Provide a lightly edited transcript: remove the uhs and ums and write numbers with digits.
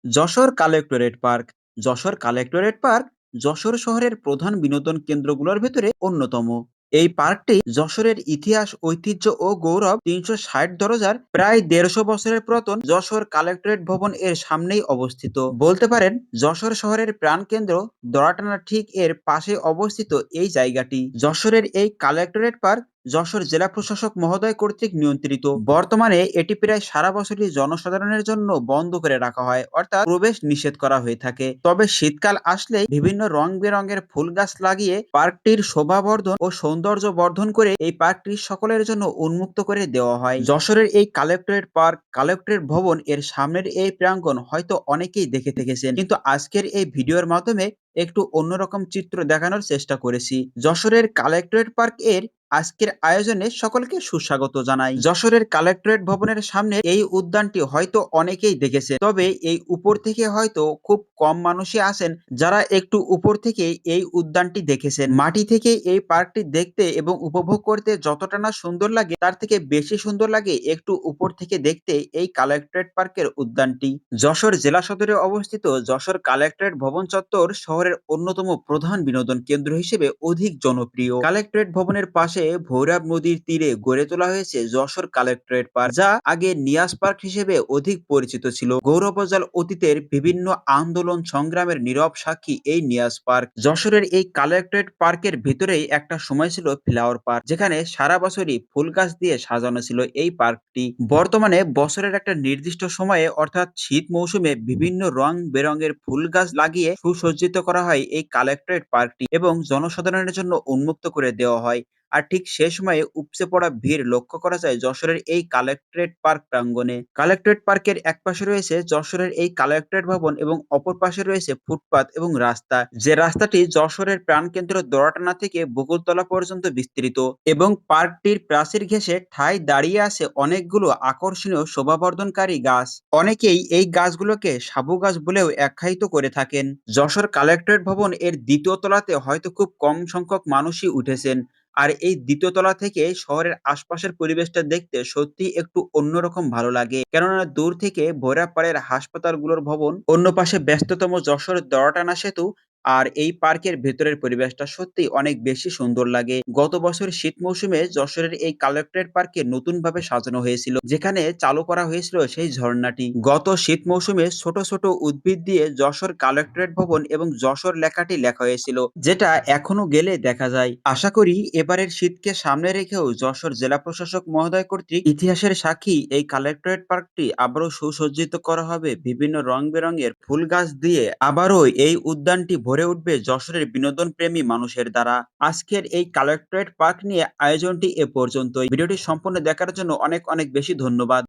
Jessore collectorate park Jessore শহরের প্রধান বিনোদন কেন্দ্রগুলোর ভেতরে অন্যতম। এই পার্কটি যশোরের ইতিহাস, ঐতিহ্য ও গৌরব ৩৬০ দরজার প্রায় ১৫০ বছরের পুরাতন যশোর কালেক্টরেট ভবন এর সামনেই অবস্থিত। বলতে পারেন যশোর শহরের প্রাণকেন্দ্র দড়াটানা ঠিক এর পাশে অবস্থিত এই জায়গাটি। যশোরের এই কালেক্টরেট পার্ক যশোর জেলা প্রশাসক মহোদয় কর্তৃক নিয়ন্ত্রিত। বর্তমানে এটি প্রায় সারা বছরই জনসাধারণের জন্য বন্ধ করে রাখা হয়, অর্থাৎ প্রবেশ নিষেধ করা হয়ে থাকে। তবে শীতকাল আসলে বিভিন্ন রং বেরঙের ফুল গাছ লাগিয়ে পার্কটির শোভাবর্ধন ও সৌন্দর্য বর্ধন করে এই পার্কটি সকলের জন্য উন্মুক্ত করে দেওয়া হয়। যশোরের এই কালেক্টরেট পার্ক, কালেক্টরেট ভবন এর সামনের এই প্রাঙ্গণ হয়তো অনেকেই দেখে থেকেছেন, কিন্তু আজকের এই ভিডিওর মাধ্যমে একটু অন্যরকম চিত্র দেখানোর চেষ্টা করেছি। যশোরের কালেক্টরেট পার্ক এর আজকের আয়োজনে সকলকে সুস্বাগত জানাই। যশোরের কালেক্টরেট ভবনের সামনে এই উদ্যানটি হয়তো অনেকেই দেখেছেন, তবে এই উপর থেকে হয়তো খুব কম মানুষই আছেন যারা একটু উপর থেকে এই উদ্যানটি দেখেছেন। মাটি থেকে এই পার্কটি দেখতে এবং উপভোগ করতে যতটা না সুন্দর লাগে, তার থেকে বেশি সুন্দর লাগে একটু উপর থেকে দেখতে এই কালেক্টরেট পার্কের উদ্যানটি। যশোর জেলা সদরে অবস্থিত যশোর কালেক্টরেট ভবন চত্বর শহরের অন্যতম প্রধান বিনোদন কেন্দ্র হিসেবে অধিক জনপ্রিয়। কালেক্টরেট ভবনের পাশে ভৈরব নদীর তীরে গড়ে তোলা হয়েছে যশোর কালেক্টরেট পার্ক, যা আগে নিয়াস পার্ক হিসেবে অধিক পরিচিত ছিল। গৌরবোজ্জ্বল অতীতের বিভিন্ন আন্দোলন সংগ্রামের নীরব সাক্ষী এই নিয়াস পার্ক। যশোরের এই কালেক্টরেট পার্কের ভিতরেই একটা সময় ছিল ফ্লাওয়ার পার্ক, যেখানে সারা বছরই ফুল গাছ দিয়ে সাজানো ছিল এই পার্কটি। বর্তমানে বছরের একটা নির্দিষ্ট সময়ে অর্থাৎ শীত মৌসুমে বিভিন্ন রং বেরঙের ফুল গাছ লাগিয়ে সুসজ্জিত করা হয় এই কালেক্টরেট পার্কটি এবং জনসাধারণের জন্য উন্মুক্ত করে দেওয়া হয়। আর ঠিক সে সময়ে উপচে পড়া ভিড় লক্ষ্য করা যায় যশোরের এই কালেক্টরেট পার্ক প্রাঙ্গণে। কালেক্টরেট পার্কের এক পাশে রয়েছে যশোরের এই কালেক্টরেট ভবন এবং অপর পাশে রয়েছে ফুটপাত এবং রাস্তা, যে রাস্তাটি যশোরের প্রাণকেন্দ্র দড়াটানা থেকে বকুলতলা পর্যন্ত বিস্তৃত এবং পার্কটির প্রাচীর ঘেঁষে ঠায় দাঁড়িয়ে আছে অনেকগুলো আকর্ষণীয় শোভাবর্ধনকারী গাছ। অনেকেই এই গাছগুলোকে সাবু গাছ বলেও আখ্যায়িত করে থাকেন। যশোর কালেক্টরেট ভবন এর দ্বিতীয় তলাতে হয়তো খুব কম সংখ্যক মানুষই উঠেছেন। আর এই দ্বিতীয় তলা থেকে শহরের আশপাশের পরিবেশটা দেখতে সত্যি একটু অন্যরকম ভালো লাগে, কেননা দূর থেকে ভৈরবপাড়ের হাসপাতালগুলোর ভবন, অন্য পাশে ব্যস্ততম যশোর দড়াটানা সেতু, আর এই পার্কের ভেতরের পরিবেশটা সত্যি অনেক বেশি সুন্দর লাগে। গত বছর শীত মৌসুমে যশোরের এই কালেক্টরেট পার্কে নতুন ভাবে সাজানো হয়েছিল, যেখানে চালু করা হয়েছিল সেই ঝর্ণাটি। গত শীত মৌসুমে ছোট ছোট উদ্ভিদ দিয়ে যশোর কালেক্টরেট ভবন এবং যশোর লেখাটি লেখা হয়েছিল, যেটা এখনো গেলে দেখা যায়। আশা করি এবারের শীতকে সামনে রেখেও যশোর জেলা প্রশাসক মহোদয় কর্তৃক ইতিহাসের সাক্ষী এই কালেক্টরেট পার্কটি আবারও সুসজ্জিত করা হবে বিভিন্ন রং বেরঙের ফুল গাছ দিয়ে। আবারও এই উদ্যানটি ভরে উঠবে যশোরের বিনোদন প্রেমী মানুষের দ্বারা। আজকের এই কালেক্টরেট পার্ক নিয়ে আয়োজনটি এ পর্যন্তই। ভিডিওটি সম্পূর্ণ দেখার জন্য অনেক অনেক বেশি ধন্যবাদ।